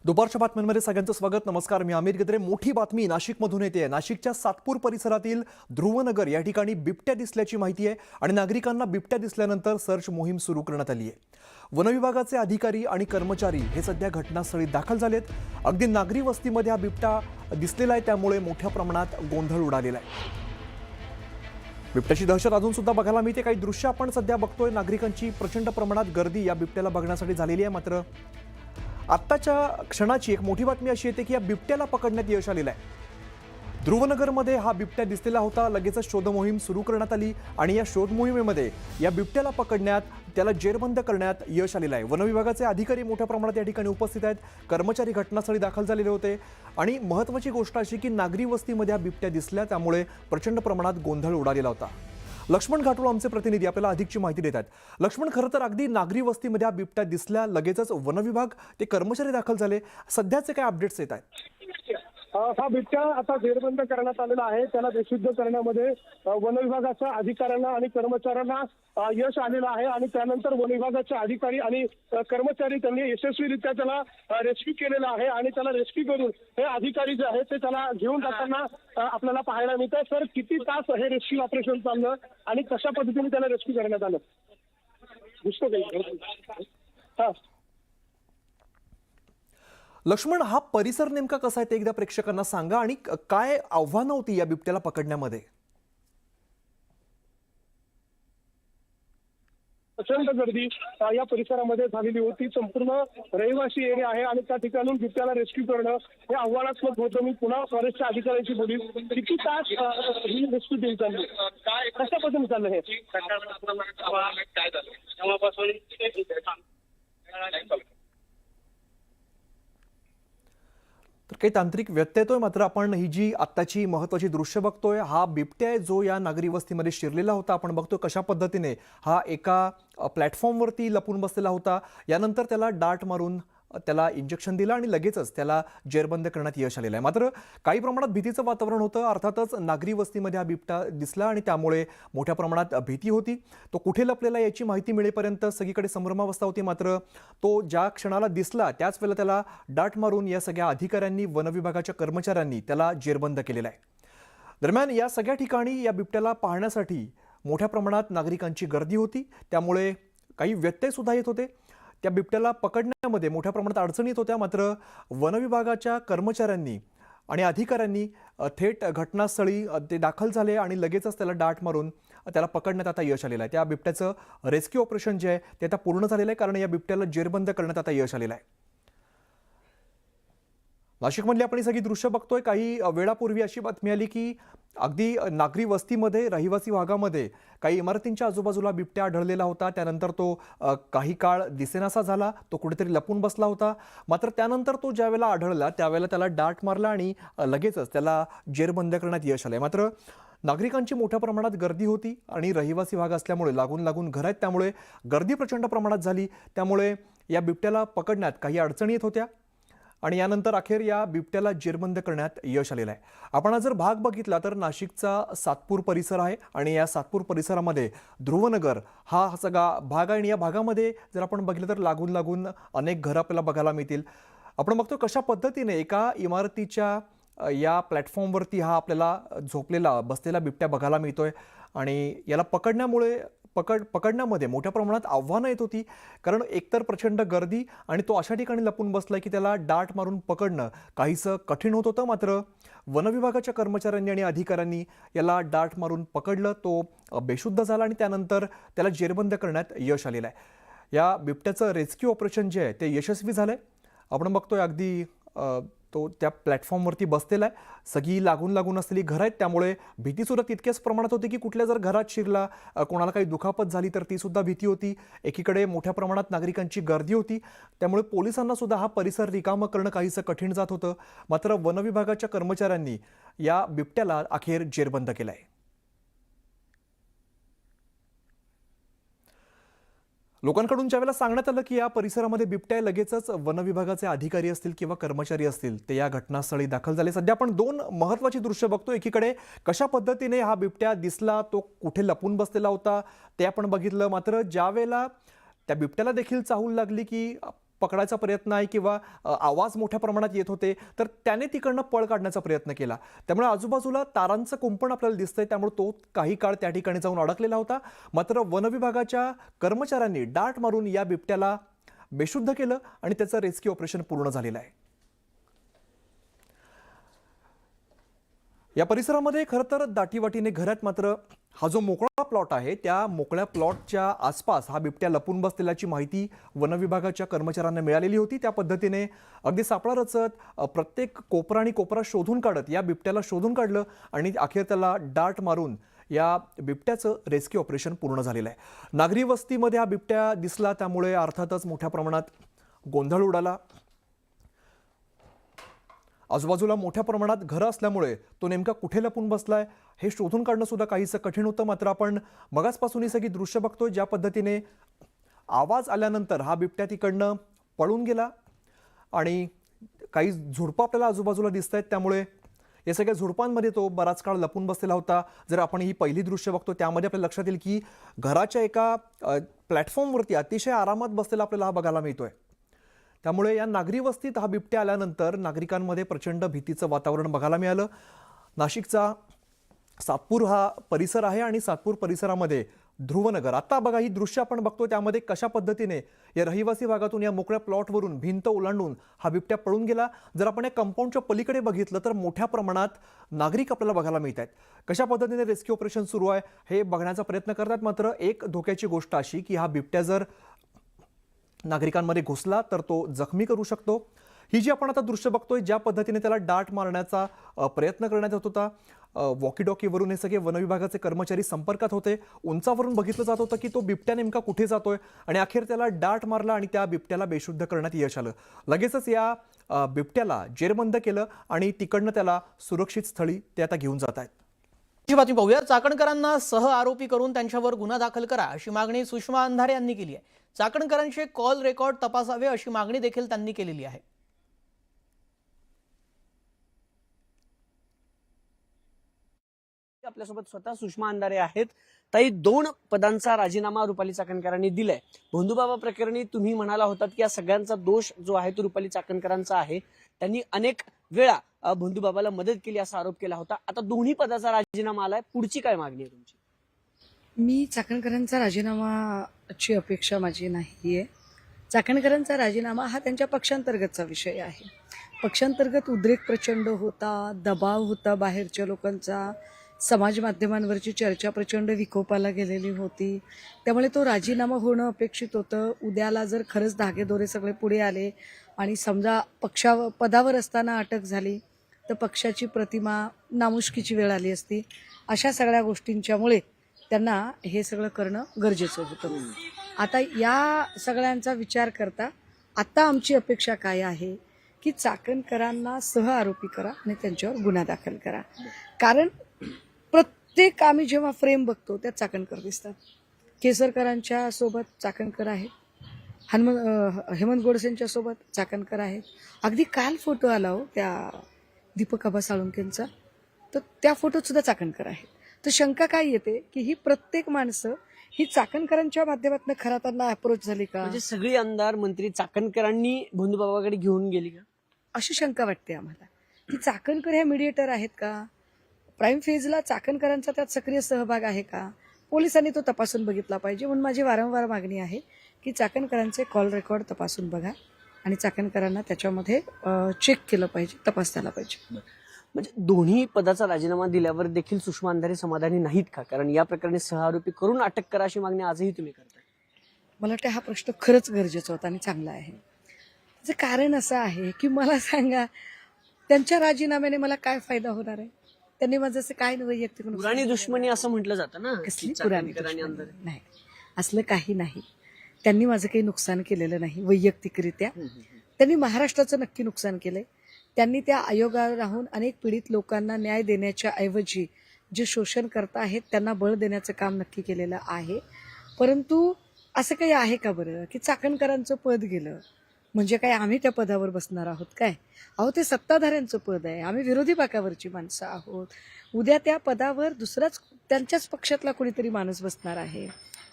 दुपारच्या बातम्यांमध्ये सगळ्यांचं स्वागत. नमस्कार, मी आमिर गद्रे. मोठी बातमी नाशिकमधून येते. नाशिकच्या सातपूर परिसरातील ध्रुवनगर या ठिकाणी बिबट्या दिसल्याची माहिती आहे आणि नागरिकांना बिबट्या दिसल्यानंतर सर्च मोहीम सुरू करण्यात आली आहे. वनविभागाचे अधिकारी आणि कर्मचारी हे सध्या घटनास्थळी दाखल झालेत. अगदी नागरी वस्तीमध्ये हा बिबट्या दिसलेला आहे, त्यामुळे मोठ्या प्रमाणात गोंधळ उडालेला आहे. बिबट्याची दहशत अजून सुद्धा बघायला मिळते. काही दृश्य आपण सध्या बघतोय. नागरिकांची प्रचंड प्रमाणात गर्दी या बिबट्याला बघण्यासाठी झालेली आहे. मात्र आत्ताच्या क्षणाची एक मोठी बातमी अशी येते की या बिबट्याला पकडण्यात यश आलेलं आहे. ध्रुवनगरमध्ये हा बिबट्या दिसलेला होता. लगेचच शोध मोहीम सुरू करण्यात आली आणि या शोध मोहिमेमध्ये या बिबट्याला पकडण्यात, त्याला जेरबंद करण्यात यश आलेलं आहे. वनविभागाचे अधिकारी मोठ्या प्रमाणात या ठिकाणी उपस्थित आहेत. कर्मचारी घटनास्थळी दाखल झालेले होते आणि महत्त्वाची गोष्ट अशी की नागरी वस्तीमध्ये हा बिबट्या दिसला, त्यामुळे प्रचंड प्रमाणात गोंधळ उडालेला होता. लक्ष्मण घाटोळ आमचे प्रतिनिधी आपल्याला अधिकची माहिती देतात. लक्ष्मण, खरं तर अगदी नागरी वस्तीमध्ये हा बिबट्या दिसल्या, लगेचच वनविभाग ते कर्मचारी दाखल झाले. सध्याचे काय अपडेट्स येत आहेत? हा बिबट्या आता जेरबंद करण्यात आलेला आहे. त्याला बेशुद्ध करण्यामध्ये वनविभागाच्या अधिकाऱ्यांना आणि कर्मचाऱ्यांना यश आलेलं आहे आणि त्यानंतर वनविभागाचे अधिकारी आणि कर्मचारी त्यांनी यशस्वीरित्या त्याला रेस्क्यू केलेला आहे आणि त्याला रेस्क्यू करून हे अधिकारी जे आहेत ते त्याला घेऊन जाताना आपल्याला पाहायला मिळतं. सर, किती तास हे रेस्क्यू ऑपरेशन चाललं आणि कशा पद्धतीने त्याला रेस्क्यू करण्यात आलं? दिसतो काही? हा लक्ष्मण, हा परिसर नेमका कसा आहे ते एकदा प्रेक्षकांना सांगा आणि काय आव्हानं होती या बिबट्याला पकडण्यामध्ये? प्रचंड गर्दी या परिसरामध्ये झालेली होती. संपूर्ण रहिवासी एरिया आहे आणि त्या ठिकाणून बिबट्याला रेस्क्यू करणं हे आव्हानात्मक होतं. मी पुन्हा फॉरेस्टच्या अधिकाऱ्यांशी बोलीन. किती तास ही रेस्क्यू टीम चालली, कशा पद्धतीने चाललं हे? काय झालं तेव्हापासून तर काही तांत्रिक व्यत्यय येतोय. मात्र आपण ही जी आत्ताची महत्त्वाची दृश्य बघतोय, हा बिबट्या आहे जो या नागरी वस्तीमध्ये शिरलेला होता. आपण बघतोय कशा पद्धतीने हा एका प्लॅटफॉर्मवरती लपून बसलेला होता. यानंतर त्याला डार्ट मारून त्याला इंजेक्शन दिलं आणि लगेचच त्याला जेरबंद करण्यात यश आलेलं आहे. मात्र काही प्रमाणात भीतीचं वातावरण होतं. अर्थातच नागरी वस्तीमध्ये हा बिबट्या दिसला आणि त्यामुळे मोठ्या प्रमाणात भीती होती. तो कुठे लपलेला याची माहिती मिळेपर्यंत सगळीकडे संभ्रमावस्था होती. मात्र तो ज्या क्षणाला दिसला त्याच वेळेला त्याला डार्ट मारून या सगळ्या अधिकाऱ्यांनी, वनविभागाच्या कर्मचाऱ्यांनी त्याला जेरबंद केलेला आहे. दरम्यान या सगळ्या ठिकाणी या बिबट्याला पाहण्यासाठी मोठ्या प्रमाणात नागरिकांची गर्दी होती. त्यामुळे काही व्यत्यय सुद्धा येत होते. त्या बिबट्याला पकडण्यामध्ये मोठ्या प्रमाणात अडचणी येत होत्या. मात्र वनविभागाच्या कर्मचाऱ्यांनी आणि अधिकाऱ्यांनी थेट घटनास्थळी ते दाखल झाले आणि लगेचच त्याला डार्ट मारून त्याला पकडण्यात आता यश आलेलं आहे. त्या बिबट्याचं रेस्क्यू ऑपरेशन जे आहे ते आता पूर्ण झालेलं आहे, कारण या बिबट्याला जेरबंद करण्यात आता यश आलेलं आहे. नाशिकमधली आपण ही सगळी दृश्य बघतोय. काही वेळापूर्वी अशी बातमी आली की अगदी नागरी वस्तीमध्ये, रहिवासी भागामध्ये काही इमारतींच्या आजूबाजूला बिबट्या आढळलेला होता. त्यानंतर तो काही काळ दिसेनासा झाला. तो कुठेतरी लपून बसला होता. मात्र त्यानंतर तो ज्यावेळेला आढळला त्यावेळेला त्याला डार्ट मारला आणि लगेचच त्याला जेरबंद करण्यात यश आलंय. मात्र नागरिकांची मोठ्या प्रमाणात गर्दी होती आणि रहिवासी भाग असल्यामुळे लागून घर आहेत, त्यामुळे गर्दी प्रचंड प्रमाणात झाली. त्यामुळे या बिबट्याला पकडण्यात काही अडचणी येत होत्या आणि यानंतर अखेर या बिबट्याला जेरबंद करण्यात यश आलेलं आहे. आपण जर भाग बघितला तर नाशिकचा सातपूर परिसर आहे आणि या सातपूर परिसरामध्ये ध्रुवनगर हा सगळा भाग आहे आणि या भागामध्ये जर आपण बघितलं तर लागून अनेक घरं आपल्याला बघायला मिळतील. आपण बघतो कशा पद्धतीने एका इमारतीच्या या प्लॅटफॉर्मवरती हा आपल्याला झोपलेला, बसलेला बिबट्या बघायला मिळतोय आणि याला पकडण्यामध्ये मोठ्या प्रमाणात आव्हानं येत होती. कारण एकतर प्रचंड गर्दी आणि तो अशा ठिकाणी लपून बसलाय की त्याला डार्ट मारून पकडणं काहीसं कठीण होत होतं. मात्र वनविभागाच्या कर्मचाऱ्यांनी आणि अधिकाऱ्यांनी याला डार्ट मारून पकडलं. तो बेशुद्ध झाला आणि त्यानंतर त्याला जेरबंद करण्यात यश आलेलं आहे. या बिबट्याचं रेस्क्यू ऑपरेशन जे आहे ते यशस्वी झालंय. आपण बघतोय अगदी तो त्या प्लॅटफॉर्मवरती बसलेला आहे. सगळी लागून असलेली घरं आहेत, त्यामुळे भीतीसुद्धा तितक्याच प्रमाणात होती की कुठल्या जर घरात शिरला, कोणाला काही दुखापत झाली तर ती सुद्धा भीती होती. एकीकडे मोठ्या प्रमाणात नागरिकांची गर्दी होती, त्यामुळे पोलिसांना सुद्धा हा परिसर रिकामं करणं काहीसं कठीण जात होतं. मात्र वनविभागाच्या कर्मचाऱ्यांनी या बिबट्याला अखेर जेरबंद केलं आहे. लोकांकडून ज्यावेळेला सांगण्यात आलं की या परिसरामध्ये बिबट्या आहे, लगेचच वनविभागाचे अधिकारी असतील किंवा कर्मचारी असतील ते या घटनास्थळी दाखल झाले. सध्या आपण दोन महत्त्वाची दृश्य बघतो. एकीकडे कशा पद्धतीने हा बिबट्या दिसला, तो कुठे लपून बसलेला होता ते आपण बघितलं. मात्र ज्यावेळेला त्या बिबट्याला देखील चाहूल लागली की पकडायचा प्रयत्न आहे किंवा आवाज मोठ्या प्रमाणात येत होते, तर त्याने तिकडनं पळ काढण्याचा प्रयत्न केला. त्यामुळे आजूबाजूला तारांचं कुंपण आपल्याला दिसतंय, त्यामुळे तो काही काळ त्या ठिकाणी जाऊन अडकलेला होता. मात्र वनविभागाच्या कर्मचाऱ्यांनी डाट मारून या बिबट्याला बेशुद्ध केलं आणि त्याचं रेस्क्यू ऑपरेशन पूर्ण झालेलं आहे. या परिसरामध्ये खरं तर दाटीवाटीने घरात, मात्र हा जो मोकळा प्लॉट आहे त्या मोकळ्या प्लॉटच्या आसपास हा बिबट्या लपून बसलेल्याची माहिती वनविभागाच्या कर्मचाऱ्यांना मिळालेली होती. त्या पद्धतीने अगदी सापळा रचत प्रत्येक कोपरा आणि कोपरा शोधून काढत या बिबट्याला शोधून काढलं आणि अखेर त्याला डाट मारून या बिबट्याचं रेस्क्यू ऑपरेशन पूर्ण झालेलं आहे. नागरी वस्तीमध्ये हा बिबट्या दिसला, त्यामुळे अर्थातच मोठ्या प्रमाणात गोंधळ उडाला. आजूबाजूला मोठ्या प्रमाणात घरं असल्यामुळे तो नेमका कुठे लपून बसलाय हे शोधून काढणं सुद्धा काहीसं कठीण होतं. मात्र आपण मगाचपासून ही सगळी दृश्य बघतोय, ज्या पद्धतीने आवाज आल्यानंतर हा बिबट्या तिकडनं पळून गेला आणि काही झुडपं आपल्याला आजूबाजूला दिसत आहेत, त्यामुळे या सगळ्या झुडपांमध्ये तो बराच काळ लपून बसलेला होता. जर आपण ही पहिली दृश्य बघतो त्यामध्ये आपल्याला लक्षात येईल की घराच्या एका प्लॅटफॉर्मवरती अतिशय आरामात बसलेला आपल्याला हा बघायला मिळतोय. त्यामुळे या नागरी वस्तीत हा बिबट्या आल्यानंतर नागरिकांमध्ये प्रचंड भीतीचं वातावरण बघायला मिळालं. नाशिकचा सातपूर हा परिसर आहे आणि सातपूर परिसरामध्ये ध्रुवनगर, आता बघा ही दृश्य आपण बघतो त्यामध्ये कशा पद्धतीने या रहिवासी भागातून या मोकळ्या प्लॉटवरून भिंत ओलांडून हा बिबट्या पळून गेला. जर आपण या कंपाऊंडच्या पलीकडे बघितलं तर मोठ्या प्रमाणात नागरिक आपल्याला बघायला मिळत आहेत. कशा पद्धतीने रेस्क्यू ऑपरेशन सुरू आहे हे बघण्याचा प्रयत्न करतात. मात्र एक धोक्याची गोष्ट अशी की हा बिबट्या जर नागरिकांमध्ये घुसला तर तो जखमी करू शकतो. ही जी आपण आता दृश्य बघतोय, ज्या पद्धतीने त्याला डाट मारण्याचा प्रयत्न करण्यात येत होता, वॉकी डॉकीवरून हे सगळे वनविभागाचे कर्मचारी संपर्कात होते. उंचावरून बघितलं जात होतं की तो बिबट्या नेमका कुठे जातोय आणि अखेर त्याला डाट मारला आणि त्या बिबट्याला बेशुद्ध करण्यात यश आलं. लगेचच या बिबट्याला जेरबंद केलं आणि तिकडनं त्याला सुरक्षित स्थळी ते आता घेऊन जात आहेत. ही बातमी पाहूया. चाकणकरांना सह आरोपी करून त्यांच्यावर गुन्हा दाखल करा अशी मागणी सुषमा अंधारे यांनी केली आहे. चाकणकरांचे कॉल रेकॉर्ड तपासावे अशी मागणी देखील त्यांनी केलेली आहे. आपल्यासोबत स्वतः सुषमा अंधारे आहेत. ताई, 2 पदांचा राजीनामा रुपाली चाकणकरांनी दिलाय. भोंदूबाबा प्रकरणी तुम्ही म्हणाला होतात की या सगळ्यांचा दोष जो आहे तो रुपाली चाकणकरांचा आहे. त्यांनी अनेक वेळा भोंदूबाबाला मदत केली असा आरोप केला होता. आता दोन्ही पदाचा राजीनामा आलाय, पुढची काय मागणी आहे तुमची? मी चाकणकरांचा राजीनामाची अपेक्षा माझी नाहीये. चाकणकरांचा राजीनामा हा त्यांच्या पक्षांतर्गतचा विषय आहे. पक्षांतर्गत उद्रेक प्रचंड होता, दबाव होता बाहेरच्या लोकांचा, समाज माध्यमांवरची चर्चा प्रचंड विकोपाला गेलेली होती. त्यामुळे तो राजीनामा होणं अपेक्षित होतं. उद्याला जर खरंच धागेदोरे सगळे पुढे आले आणि समजा पदावर असताना अटक झाली तर पक्षाची प्रतिमा नामुष्कीची वेळ आली असती. अशा सगळ्या गोष्टींच्यामुळे त्यांना हे सगळं करणं गरजेचं होतं. आता या सगळ्यांचा विचार करता आता आमची अपेक्षा काय आहे की चाकणकरांना सह आरोपी करा आणि त्यांच्यावर गुन्हा दाखल करा. कारण प्रत्येक आम्ही जेव्हा फ्रेम बघतो त्यात चाकणकर दिसतात. केसरकरांच्या सोबत चाकणकर आहेत, हेमंत गोडसेंच्या सोबत चाकणकर आहेत. अगदी काल फोटो आला हो त्या दीपक आबा साळुंकेंचा, तर त्या फोटोत सुद्धा चाकणकर आहेत. तर शंका काय येते की ही प्रत्येक माणसं ही चाकणकरांच्या माध्यमातून खरा त्यांना अप्रोच झाली का, म्हणजे सगळी आमदार मंत्री चाकणकरांनी भोंदूबाबाकडे घेऊन गेली का, अशी शंका वाटते आम्हाला. की चाकणकर हे मीडिएटर आहेत का, प्राईम फेजला चाकणकरांचा त्यात सक्रिय सहभाग आहे का, पोलिसांनी तो तपासून बघितला पाहिजे. म्हणून माझी वारंवार मागणी आहे की चाकणकरांचे कॉल रेकॉर्ड तपासून बघा आणि चाकणकरांना त्याच्यामध्ये चेक केलं पाहिजे, तपासताना पाहिजे. म्हणजे दोन्ही पदाचा राजीनामा दिल्यावर देखील सुषमा अंधारे समाधानी नाहीत का? कारण या प्रकरणी सहआरोपी करून अटक करा अशी मागणी आजही तुम्ही करताय. मला वाटतं हा प्रश्न खरंच गरजेचा होता आणि चांगला आहे. त्याचं कारण असं आहे की मला सांगा त्यांच्या राजीनाम्याने मला काय फायदा होणार आहे? त्यांनी माझं असं काय वैयक्तिक पुराणी दुश्मनी असं म्हटलं जातं ना. कसली पुराणी चाकणकर आणि दुश्मनी? अंधारे. नाही, असलं काही नाही. त्यांनी माझं काही नुकसान केलेलं नाही वैयक्तिकरित्या. त्यांनी महाराष्ट्राचं नक्की नुकसान केलंय. त्यांनी त्या आयोगावर राहून अनेक पीडित लोकांना न्याय देण्याच्या ऐवजी जे शोषण करता आहेत त्यांना बळ देण्याचं काम नक्की केलेलं आहे. परंतु असं काही आहे का बरं की चाकणकरांचं पद गेलं म्हणजे काय आम्ही त्या पदावर बसणार आहोत काय? अहो, ते सत्ताधाऱ्यांचं पद आहे. आम्ही विरोधी बाकावरची माणसं आहोत. उद्या त्या पदावर दुसराच त्यांच्याच पक्षातला कोणीतरी माणूस बसणार आहे.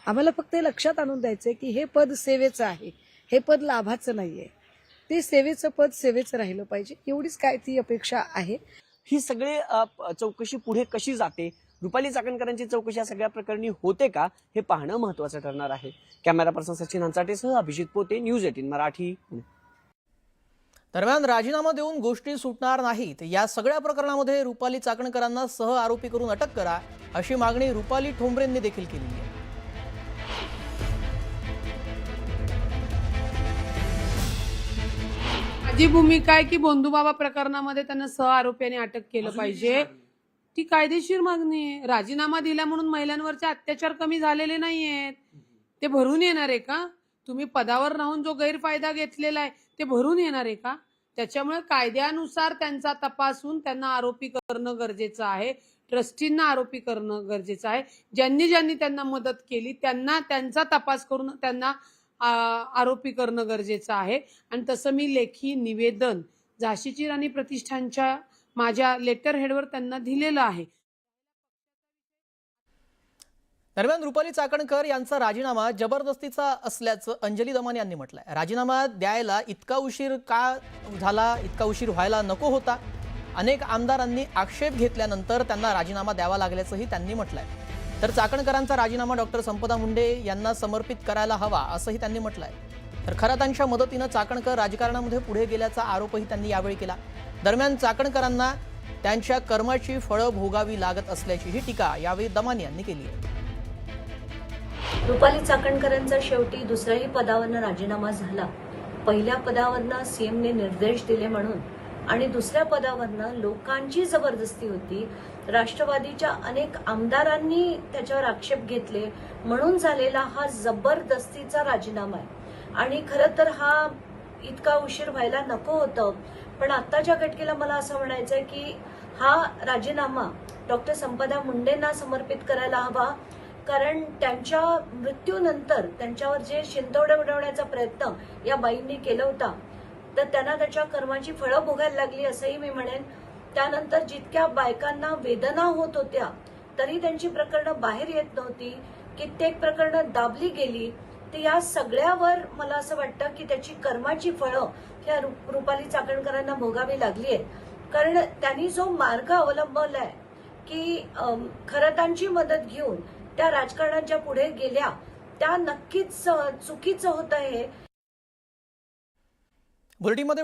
आम्हाला फक्त हे लक्षात आणून द्यायचंय की हे पद सेवेचं आहे, हे पद लाभाचं नाहीये. ते सेवेचं पद सेवेचं राहिलं पाहिजे, एवढीच काय ती अपेक्षा आहे. ही सगळी चौकशी पुढे कशी जाते, रुपाली चाकणकरांची चौकशी या सगळ्या प्रकरणी होते का, हे पाहणं महत्वाचं ठरणार आहे. कॅमेरा पर्सन सचिन हंचाटेसह अभिजित पोते, न्यूज 18 मराठी, पुणे. दरम्यान राजीनामा देऊन गोष्टी सुटणार नाहीत. या सगळ्या प्रकरणामध्ये रुपाली चाकणकरांना सह आरोपी करून अटक करा, अशी मागणी रुपाली ठोंबरेंनी देखील केली आहे. माझी भूमिका आहे की भोंदूबाबा प्रकरणामध्ये त्यांना सह आरोपीने अटक केलं पाहिजे. ती कायदेशीर मागणी आहे. राजीनामा दिला म्हणून महिलांवरचे अत्याचार कमी झालेले नाहीयेत. ते भरून येणार आहे का? तुम्ही पदावर राहून जो गैरफायदा घेतलेला आहे ते भरून येणार आहे का? त्याच्यामुळे कायद्यानुसार त्यांचा तपासून त्यांना आरोपी करणं गरजेचं आहे. ट्रस्टींना आरोपी करणं गरजेचं आहे. ज्यांनी ज्यांनी त्यांना मदत केली त्यांना त्यांचा तपास करून त्यांना आरोपी करणं गरजेचं आहे. आणि तसं मी लेखी निवेदन झाशीची राणी प्रतिष्ठानच्या माझ्या लेटर हेडवर त्यांना दिलेलं आहे. दरम्यान रुपाली चाकणकर यांचा राजीनामा जबरदस्तीचा असल्याचं अंजली दमानी यांनी म्हटलंय. राजीनामा द्यायला इतका उशीर का झाला, इतका उशीर व्हायला नको होता. अनेक आमदारांनी आक्षेप घेतल्यानंतर त्यांना राजीनामा द्यावा लागल्याचंही त्यांनी म्हटलंय. तर चाकणकरांचा राजीनामा डॉक्टर संपदा मुंडे यांना समर्पित करायला हवा असंही त्यांनी म्हटलंय. तर खरातांच्या मदतीनं चाकणकर राजकारणामध्ये पुढे गेल्याचा आरोपही त्यांनी यावेळी केला. दरम्यान चाकणकरांना त्यांच्या कर्माची फळं भोगावी लागत असल्याचीही टीका यावेळी दमानी यांनी केली आहे. रुपाली चाकणकरांचा शेवटी दुसऱ्याही पदावरनं राजीनामा झाला. पहिल्या पदावरनं सीएमने निर्देश दिले म्हणून आणि दुसऱ्या पदावरनं लोकांची जबरदस्ती होती. राष्ट्रवादीच्या अनेक आमदारांनी त्याच्यावर आक्षेप घेतले म्हणून झालेला हा जबरदस्तीचा राजीनामा आहे. आणि खरं तर हा इतका उशीर व्हायला नको होतं. पण आत्ताच्या घटनेला मला असं म्हणायचं आहे की हा राजीनामा डॉक्टर संपदा मुंडेंना समर्पित करायला हवा. कारण त्यांच्या मृत्यूनंतर त्यांच्यावर जे शिंतोडे उडवण्याचा प्रयत्न या बाईंनी केला होता तर त्यांना त्याच्या कर्माची फळं भोगायला लागली असंही मी म्हणेन. त्यानंतर जितक्या बायकांना वेदना होत होत्या तरी त्यांची प्रकरणं बाहेर येत नव्हती. कित्येक प्रकरणं दाबली गेली. तर या सगळ्यावर मला असं वाटतं की त्याची कर्माची फळं ह्या रुपाली चाकणकरांना भोगावी लागली आहेत. कारण त्यांनी जो मार्ग अवलंबलाय की खरातांची मदत घेऊन त्या राजकारणाच्या पुढे गेल्या त्या नक्कीच चुकीचं होतं. हे बुलेटिनमध्ये